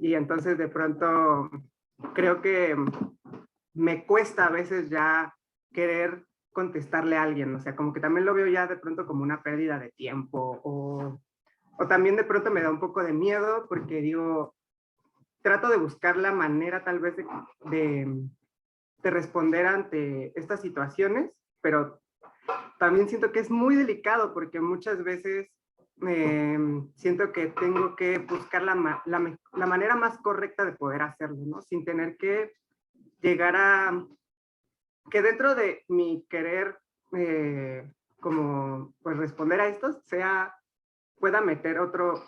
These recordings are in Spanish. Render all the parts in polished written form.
y entonces de pronto creo que me cuesta a veces ya querer contestarle a alguien, o sea, como que también lo veo ya de pronto como una pérdida de tiempo, o también de pronto me da un poco de miedo porque digo, trato de buscar la manera tal vez de responder ante estas situaciones, pero también siento que es muy delicado porque muchas veces siento que tengo que buscar la manera más correcta de poder hacerlo, ¿no? Sin tener que llegar a que dentro de mi querer como pues responder a esto pueda meter otro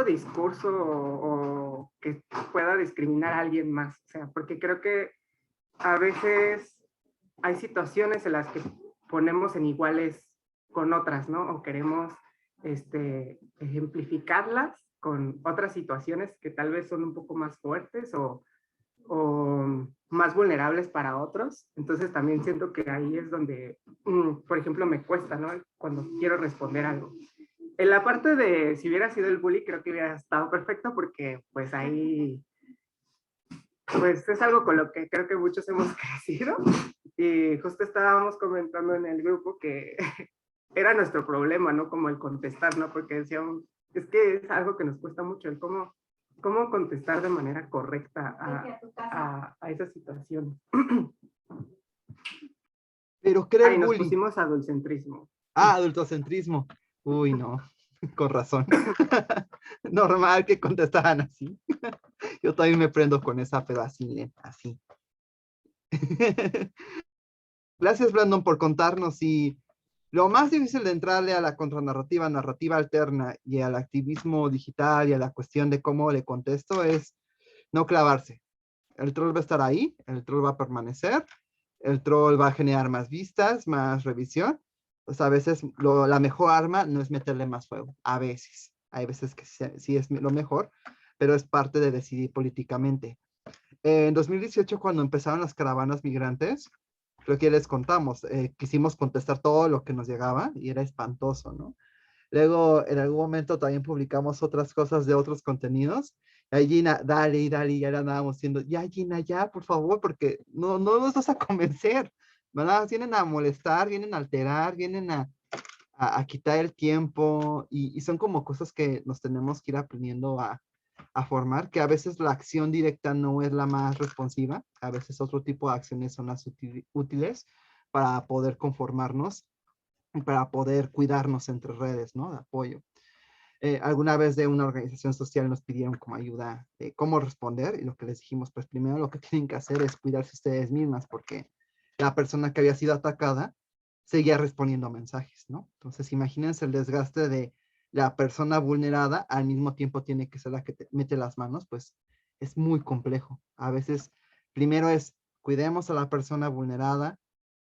discurso o que pueda discriminar a alguien más, o sea, porque creo que a veces hay situaciones en las que ponemos en iguales con otras, ¿no? O queremos ejemplificarlas con otras situaciones que tal vez son un poco más fuertes o más vulnerables para otros. Entonces también siento que ahí es donde, por ejemplo, me cuesta, ¿no? Cuando quiero responder algo. En la parte de si hubiera sido el bully, creo que hubiera estado perfecto porque pues ahí, pues es algo con lo que creo que muchos hemos crecido. Y justo estábamos comentando en el grupo que era nuestro problema, ¿no? Como el contestar, ¿no? Porque decíamos, es que es algo que nos cuesta mucho, el cómo contestar de manera correcta a esa situación. Pero ¿qué era el Ay, nos bullying? pusimos adultocentrismo. Ah, adultocentrismo. Uy, no, con razón. Normal que contestaran así. Yo también me prendo con esa, pero así, así. Gracias, Brandon, por contarnos. Y lo más difícil de entrarle a la contranarrativa, narrativa alterna y al activismo digital y a la cuestión de cómo le contesto es no clavarse. El troll va a estar ahí, el troll va a permanecer, el troll va a generar más vistas, más revisión. Pues a veces la mejor arma no es meterle más fuego, a veces. Hay veces que sí es lo mejor, pero es parte de decidir políticamente. En 2018, cuando empezaron las caravanas migrantes, creo que ya les contamos, quisimos contestar todo lo que nos llegaba y era espantoso, ¿no? Luego, en algún momento también publicamos otras cosas de otros contenidos. Y Gina, dale, y dale, y ya le andábamos diciendo, ya Gina, ya, por favor, porque no nos vas a convencer, ¿verdad? Vienen a molestar, vienen a alterar, vienen a quitar el tiempo y son como cosas que nos tenemos que ir aprendiendo a formar, que a veces la acción directa no es la más responsiva, a veces otro tipo de acciones son las útiles para poder conformarnos y para poder cuidarnos entre redes, ¿no? De apoyo. Alguna vez de una organización social nos pidieron como ayuda de cómo responder y lo que les dijimos, pues primero lo que tienen que hacer es cuidarse ustedes mismas porque la persona que había sido atacada seguía respondiendo mensajes, ¿no? Entonces imagínense el desgaste de la persona vulnerada al mismo tiempo tiene que ser la que te mete las manos, pues es muy complejo. A veces primero es cuidemos a la persona vulnerada,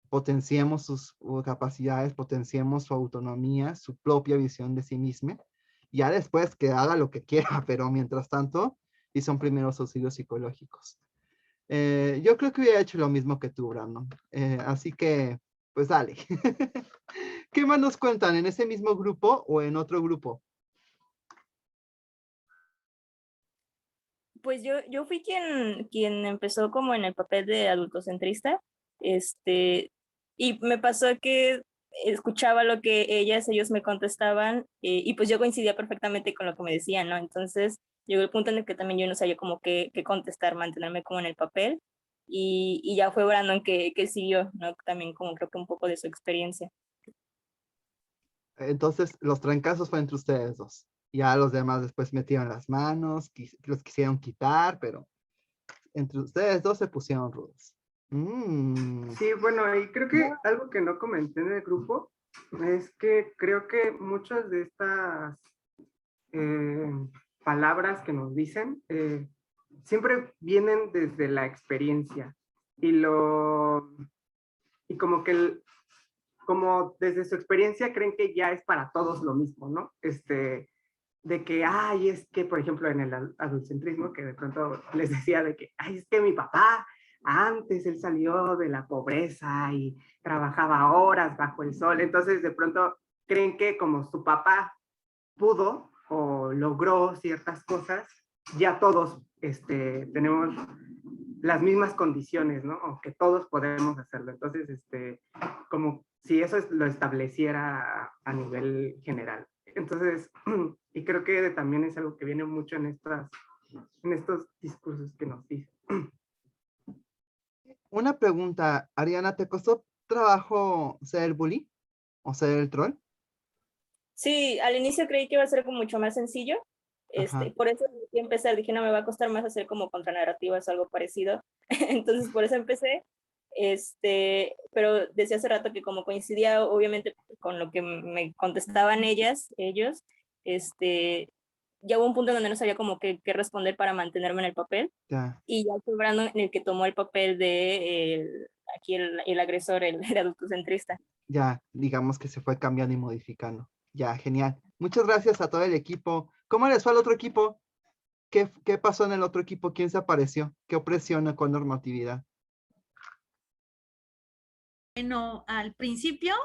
potenciemos sus capacidades, potenciemos su autonomía, su propia visión de sí misma, ya después que haga lo que quiera, pero mientras tanto, y son primeros auxilios psicológicos. Yo creo que hubiera hecho lo mismo que tú, Brandon. Así que, pues dale. ¿Qué más nos cuentan? ¿En ese mismo grupo o en otro grupo? Pues yo fui quien empezó como en el papel de adultocentrista, y me pasó que escuchaba lo que ellos me contestaban, y pues yo coincidía perfectamente con lo que me decían, ¿no? Entonces llegó el punto en el que también yo no sabía como qué contestar, mantenerme como en el papel, y ya fue Brandon que siguió, ¿no? También como creo que un poco de su experiencia. Entonces, los trancazos fue entre ustedes dos. Ya los demás después metieron las manos, los quisieron quitar, pero entre ustedes dos se pusieron rudos. Sí, bueno, y creo que algo que no comenté en el grupo es que creo que muchas de estas palabras que nos dicen siempre vienen desde la experiencia y como que como desde su experiencia creen que ya es para todos lo mismo, ¿no? De que, ay, es que, por ejemplo, en el adultocentrismo, que de pronto les decía de que, ay, es que mi papá, antes él salió de la pobreza y trabajaba horas bajo el sol, entonces de pronto creen que como su papá pudo o logró ciertas cosas, ya todos tenemos las mismas condiciones, ¿no? O que todos podemos hacerlo. Entonces, como si eso lo estableciera a nivel general. Entonces, y creo que también es algo que viene mucho en estos discursos que nos dicen. Una pregunta, Ariana, ¿te costó trabajo ser el bully o ser el troll? Sí, al inicio creí que iba a ser como mucho más sencillo. Ajá, Por eso decidí empezar, dije, no, me va a costar más hacer como contranarrativas o algo parecido. Entonces, por eso empecé. Pero decía hace rato que como coincidía obviamente con lo que me contestaban ellos, ya hubo un punto en donde no sabía como qué responder para mantenerme en el papel. ya, Y ya fue Brandon en el que tomó el papel de aquí el agresor, el adultocentrista. ya, digamos que se fue cambiando y modificando. Ya, genial. Muchas gracias a todo el equipo. ¿Cómo les fue al otro equipo? ¿Qué pasó en el otro equipo? ¿Quién se apareció? ¿Qué opresión o cuál normatividad? Bueno, al principio,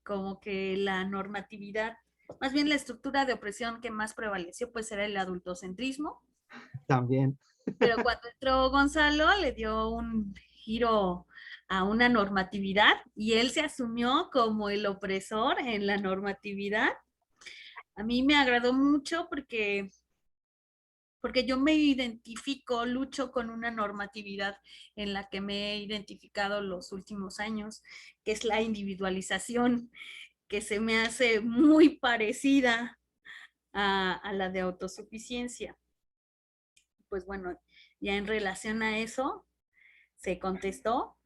como que la normatividad, más bien la estructura de opresión que más prevaleció, pues era el adultocentrismo, También. pero cuando entró Gonzalo le dio un giro a una normatividad y él se asumió como el opresor en la normatividad. A mí me agradó mucho porque yo me identifico, lucho con una normatividad en la que me he identificado los últimos años, que es la individualización, que se me hace muy parecida a la de autosuficiencia. Pues bueno, ya en relación a eso, se contestó.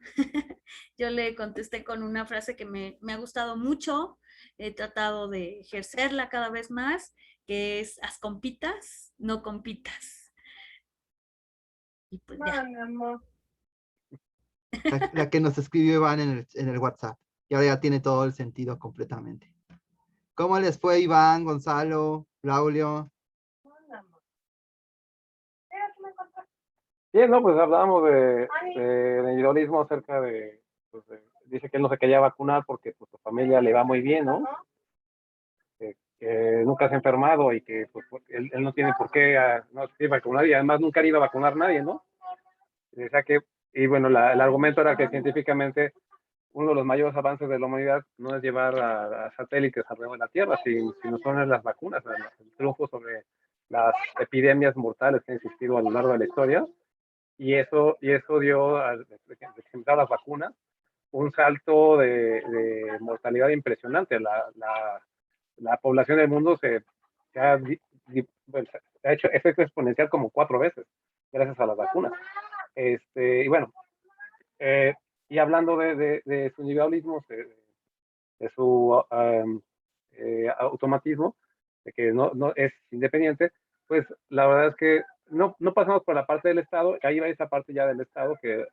Yo le contesté con una frase que me ha gustado mucho, he tratado de ejercerla cada vez más, que es, haz compitas, no compitas. Y pues ya. La que nos escribió Iván en el WhatsApp. Y ahora ya tiene todo el sentido completamente. ¿Cómo les fue, Iván, Gonzalo, Braulio? Sí, no, pues hablábamos de individualismo acerca dice que él no se quería vacunar porque pues, su familia le va muy bien, ¿no? Que nunca se ha enfermado y que pues, él no tiene por qué no se vacunar y además nunca ha ido a vacunar a nadie, ¿no? O sea que, y bueno, el argumento era que científicamente uno de los mayores avances de la humanidad no es llevar a satélites alrededor de la Tierra, sino son las vacunas, el triunfo sobre las epidemias mortales que han existido a lo largo de la historia. Y eso dio, al presentar las vacunas, un salto de mortalidad impresionante. La población del mundo pues, se ha hecho efecto exponencial como 4 veces gracias a las vacunas. Y bueno, eh, y hablando de su individualismo, de su automatismo, de que no es independiente, pues la verdad es que no pasamos por la parte del Estado, ahí va esa parte ya del Estado, que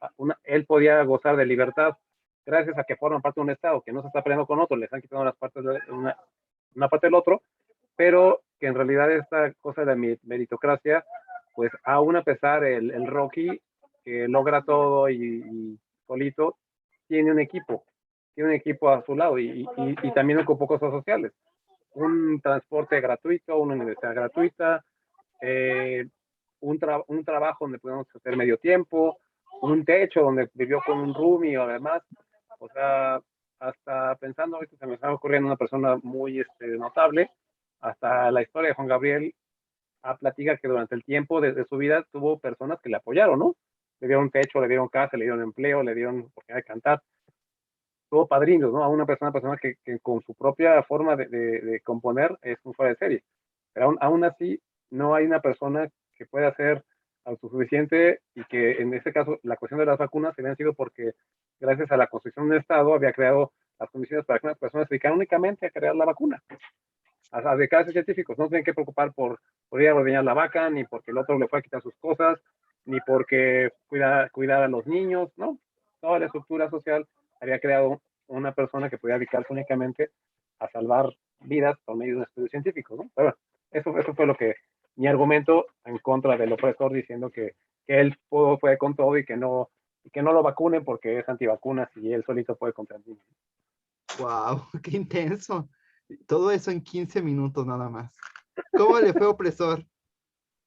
él podía gozar de libertad gracias a que forma parte de un Estado, que no se está peleando con otro, le están quitando las partes de una parte del otro, pero que en realidad esta cosa de la meritocracia, pues aún a pesar el Rocky, que logra todo y solito, tiene un equipo a su lado y también ocupó cosas sociales. Un transporte gratuito, una universidad gratuita, eh, un trabajo donde podemos hacer medio tiempo, un techo donde vivió con un roomie o además, o sea, hasta pensando, ahorita se me está ocurriendo una persona muy notable, hasta la historia de Juan Gabriel platica que durante el tiempo de su vida tuvo personas que le apoyaron, ¿no? Le dieron techo, le dieron casa, le dieron empleo, le dieron oportunidad de cantar, tuvo padrinos, ¿no? A una persona que con su propia forma de componer es un fuera de serie. Pero aún así, no hay una persona que pueda ser autosuficiente y que en este caso la cuestión de las vacunas se habían sido porque gracias a la construcción del Estado había creado las condiciones para que unas personas se dedicaran únicamente a crear la vacuna. A dedicarse a científicos, no tienen que preocupar por ir a ordeñar la vaca, ni porque el otro le fue a quitar sus cosas, ni porque cuidar a los niños, ¿no? Toda la estructura social había creado una persona que podía dedicarse únicamente a salvar vidas por medio de un estudio científico, ¿no? Pero eso fue lo que mi argumento en contra del opresor diciendo que él fue con todo y que no lo vacunen porque es antivacunas y él solito puede contra el virus. Wow, qué intenso. Todo eso en 15 minutos nada más. ¿Cómo le fue, opresor?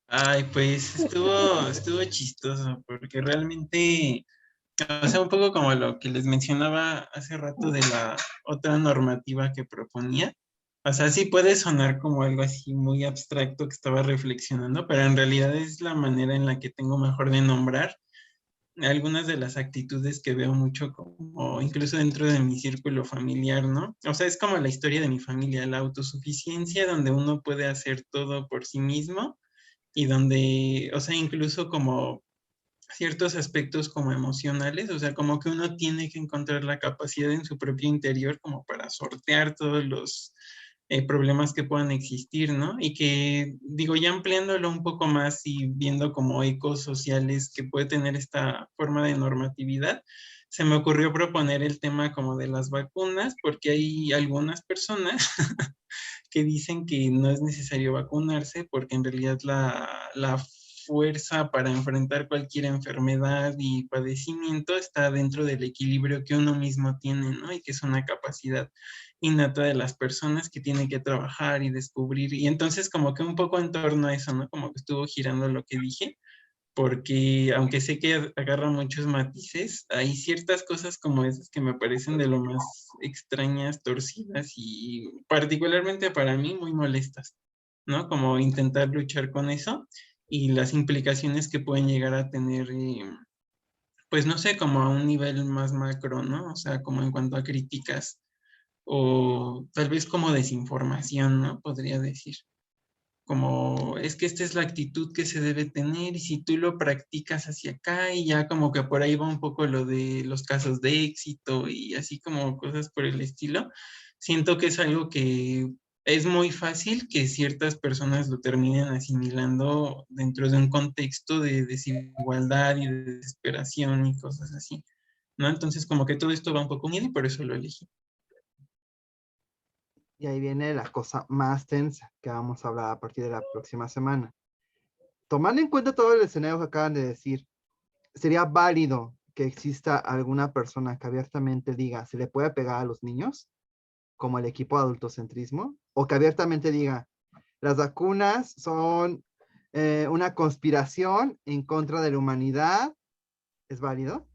Ay, pues estuvo chistoso, porque realmente, o sea, un poco como lo que les mencionaba hace rato de la otra normativa que proponía. O sea, sí puede sonar como algo así muy abstracto que estaba reflexionando, pero en realidad es la manera en la que tengo mejor de nombrar algunas de las actitudes que veo mucho como incluso dentro de mi círculo familiar, ¿no? O sea, es como la historia de mi familia, la autosuficiencia donde uno puede hacer todo por sí mismo y donde, o sea, incluso como ciertos aspectos como emocionales, o sea, como que uno tiene que encontrar la capacidad en su propio interior como para sortear todos los problemas que puedan existir, ¿no? Y que, digo, ya ampliándolo un poco más y viendo como ecos sociales que puede tener esta forma de normatividad, se me ocurrió proponer el tema como de las vacunas, porque hay algunas personas que dicen que no es necesario vacunarse porque en realidad la fuerza para enfrentar cualquier enfermedad y padecimiento está dentro del equilibrio que uno mismo tiene, ¿no? Y que es una capacidad innata de las personas que tiene que trabajar y descubrir. Y entonces como que un poco en torno a eso, ¿no? Como que estuvo girando lo que dije porque aunque sé que agarra muchos matices, hay ciertas cosas como esas que me parecen de lo más extrañas, torcidas y particularmente para mí muy molestas, ¿no? Como intentar luchar con eso y las implicaciones que pueden llegar a tener, pues no sé, como a un nivel más macro, ¿no? O sea, como en cuanto a críticas o tal vez como desinformación, ¿no? Podría decir como es que esta es la actitud que se debe tener y si tú lo practicas hacia acá y ya como que por ahí va un poco lo de los casos de éxito y así como cosas por el estilo, siento que es algo que es muy fácil que ciertas personas lo terminen asimilando dentro de un contexto de desigualdad y de desesperación y cosas así, ¿no? Entonces como que todo esto va un poco unido y por eso lo elegí. Y ahí viene la cosa más tensa que vamos a hablar a partir de la próxima semana. Tomando en cuenta todo el escenario que acaban de decir, ¿sería válido que exista alguna persona que abiertamente diga se le puede pegar a los niños, como el equipo de adultocentrismo? O que abiertamente diga las vacunas son una conspiración en contra de la humanidad. ¿Es válido?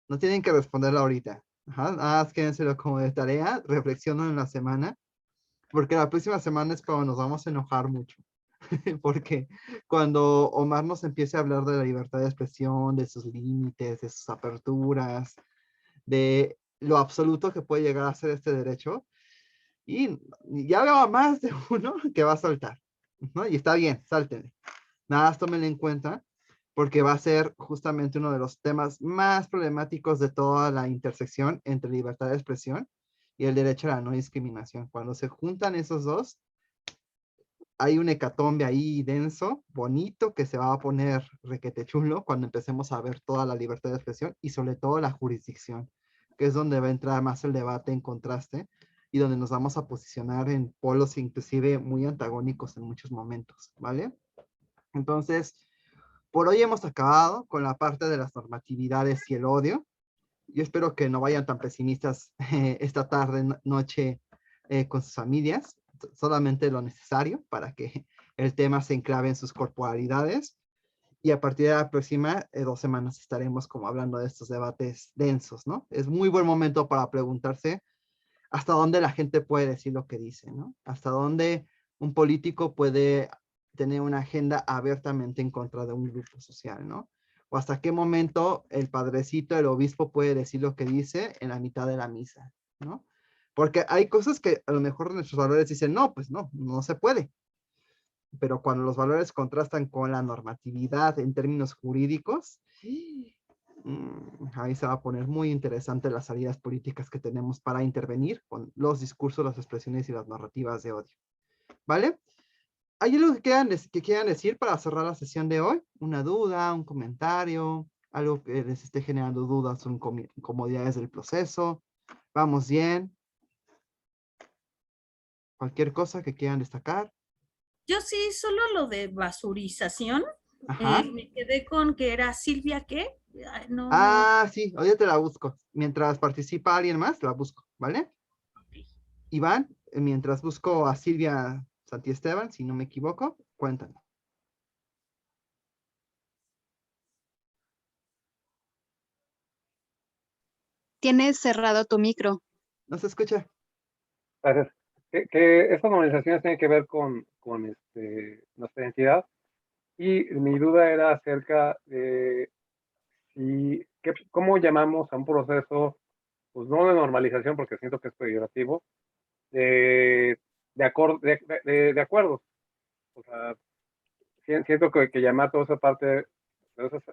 No tienen que responderlo ahorita. Ajá, nada más quédenselo como de tarea, reflexionen en la semana, porque la próxima semana es cuando nos vamos a enojar mucho. Porque cuando Omar nos empiece a hablar de la libertad de expresión, de sus límites, de sus aperturas, de lo absoluto que puede llegar a ser este derecho, y ya veo a más de uno que va a saltar, ¿no? Y está bien, sáltenle. Nada más tómenlo en cuenta, porque va a ser justamente uno de los temas más problemáticos de toda la intersección entre libertad de expresión y el derecho a la no discriminación. Cuando se juntan esos dos, hay un hecatombe ahí denso, bonito, que se va a poner requete chulo cuando empecemos a ver toda la libertad de expresión y sobre todo la jurisdicción, que es donde va a entrar más el debate en contraste y donde nos vamos a posicionar en polos inclusive muy antagónicos en muchos momentos, ¿vale? Entonces, por hoy hemos acabado con la parte de las normatividades y el odio. Yo espero que no vayan tan pesimistas esta tarde, noche con sus familias, solamente lo necesario para que el tema se enclave en sus corporalidades. Y a partir de la próxima 2 semanas estaremos como hablando de estos debates densos, ¿no? Es muy buen momento para preguntarse hasta dónde la gente puede decir lo que dice, ¿no? Hasta dónde un político puede tener una agenda abiertamente en contra de un grupo social, ¿no? O hasta qué momento el padrecito, el obispo puede decir lo que dice en la mitad de la misa, ¿no? Porque hay cosas que a lo mejor nuestros valores dicen, no, pues no, no se puede. Pero cuando los valores contrastan con la normatividad en términos jurídicos, ahí se va a poner muy interesante las salidas políticas que tenemos para intervenir con los discursos, las expresiones y las narrativas de odio. ¿Vale? ¿Hay algo que quieran decir para cerrar la sesión de hoy? ¿Una duda, un comentario, algo que les esté generando dudas o incomodidades del proceso? ¿Vamos bien? ¿Cualquier cosa que quieran destacar? Yo sí, solo lo de basurización. Ajá. Me quedé con que era Silvia, ¿qué? Ay, no, no. Ah, sí, ahorita te la busco. Mientras participa alguien más, la busco, ¿vale? Ok. Iván, mientras busco a Silvia Santiesteban, si no me equivoco, cuéntame. Tienes cerrado tu micro. No se escucha. Gracias. Que estas normalizaciones tienen que ver con nuestra identidad. Y mi duda era acerca de cómo llamamos a un proceso, pues no de normalización, porque siento que es peyorativo, de acuerdos. O sea, siento que llamar toda esa parte, de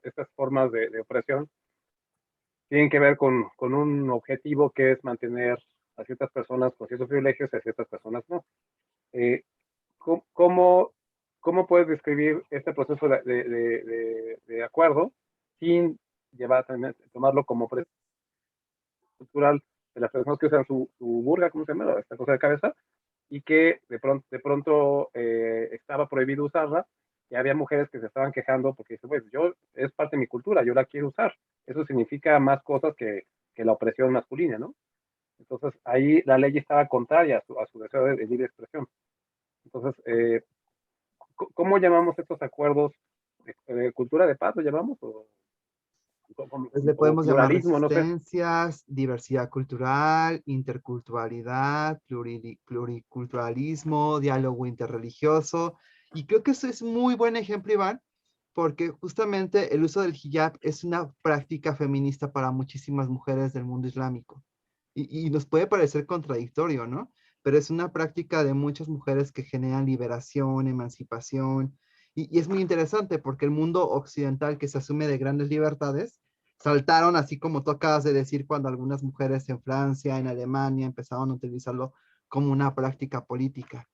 estas formas de opresión, tienen que ver con un objetivo que es mantener a ciertas personas con ciertos privilegios y a ciertas personas no. ¿Cómo, cómo puedes describir este proceso de acuerdo sin tomarlo como cultural de las personas que usan su burga, ¿cómo se llama? Esta cosa de cabeza, y que de pronto estaba prohibido usarla, y había mujeres que se estaban quejando porque dicen, pues yo, es parte de mi cultura, yo la quiero usar. Eso significa más cosas que la opresión masculina, ¿no? Entonces ahí la ley estaba contraria a su deseo de libre expresión. Entonces, ¿cómo llamamos estos acuerdos de cultura de paz? ¿Lo llamamos? Pues le O podemos llamar pluralismo, no sé. resistencias, diversidad cultural, interculturalidad, pluriculturalismo, diálogo interreligioso. Y creo que eso es muy buen ejemplo, Iván, porque justamente el uso del hijab es una práctica feminista para muchísimas mujeres del mundo islámico. Y nos puede parecer contradictorio, ¿no? Pero es una práctica de muchas mujeres que generan liberación, emancipación. Y es muy interesante porque el mundo occidental que se asume de grandes libertades, saltaron, así como tú acabas de decir, cuando algunas mujeres en Francia, en Alemania, empezaron a utilizarlo como una práctica política.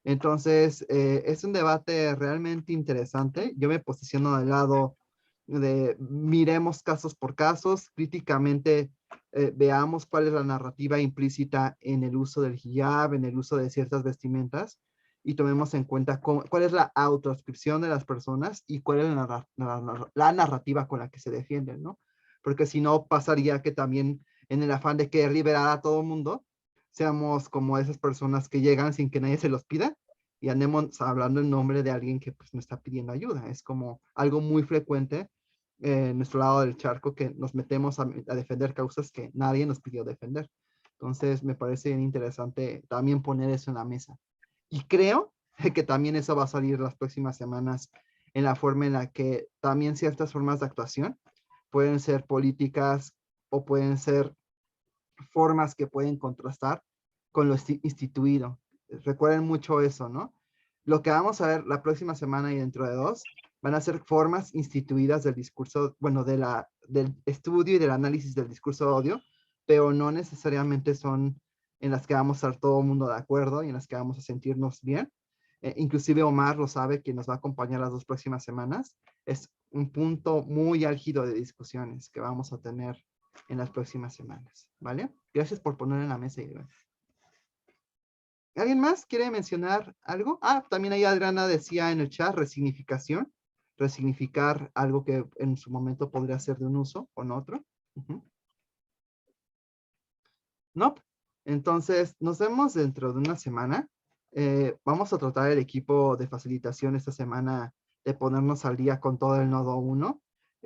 Entonces, es un debate realmente interesante. Yo me posiciono del lado de miremos casos por casos, críticamente veamos cuál es la narrativa implícita en el uso del hijab, en el uso de ciertas vestimentas, y tomemos en cuenta cuál es la autoascripción de las personas y cuál es la narrativa con la que se defienden, ¿no? Porque si no, pasaría que también en el afán de querer liberar a todo el mundo, seamos como esas personas que llegan sin que nadie se los pida y andemos hablando en nombre de alguien que pues no está pidiendo ayuda. Es como algo muy frecuente en nuestro lado del charco, que nos metemos a defender causas que nadie nos pidió defender. Entonces me parece bien interesante también poner eso en la mesa. Y creo que también eso va a salir las próximas semanas en la forma en la que también ciertas formas de actuación pueden ser políticas o pueden ser formas que pueden contrastar con lo instituido. Recuerden mucho eso, ¿no? Lo que vamos a ver la próxima semana y dentro de 2 van a ser formas instituidas del discurso, bueno, del estudio y del análisis del discurso de odio, pero no necesariamente son en las que vamos a estar todo el mundo de acuerdo y en las que vamos a sentirnos bien. Inclusive Omar lo sabe, que nos va a acompañar las 2 próximas semanas. Es un punto muy álgido de discusiones que vamos a tener en las próximas semanas, ¿vale? Gracias por poner en la mesa, Iván. ¿Alguien más quiere mencionar algo? Ah, también ahí Adriana decía en el chat resignificación, resignificar algo que en su momento podría ser de un uso con otro. No, entonces nos vemos dentro de una semana. Vamos a tratar el equipo de facilitación esta semana de ponernos al día con todo el nodo 1.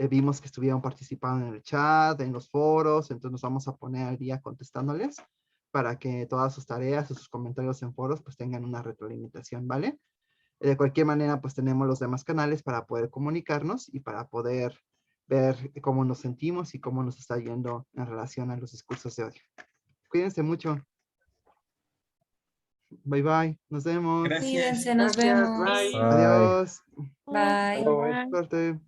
Vimos que estuvieron participando en el chat, en los foros, entonces nos vamos a poner al día contestándoles para que todas sus tareas o sus comentarios en foros pues tengan una retroalimentación, ¿vale? De cualquier manera pues tenemos los demás canales para poder comunicarnos y para poder ver cómo nos sentimos y cómo nos está yendo en relación a los discursos de odio. Cuídense mucho. Bye bye. Nos vemos. Gracias. Cuídense, nos Gracias, vemos. bye. Adiós. Bye. Suerte.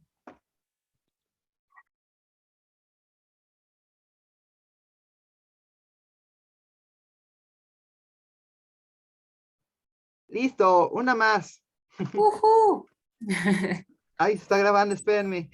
Listo, una más. Ujú. Ahí se está grabando, espérenme.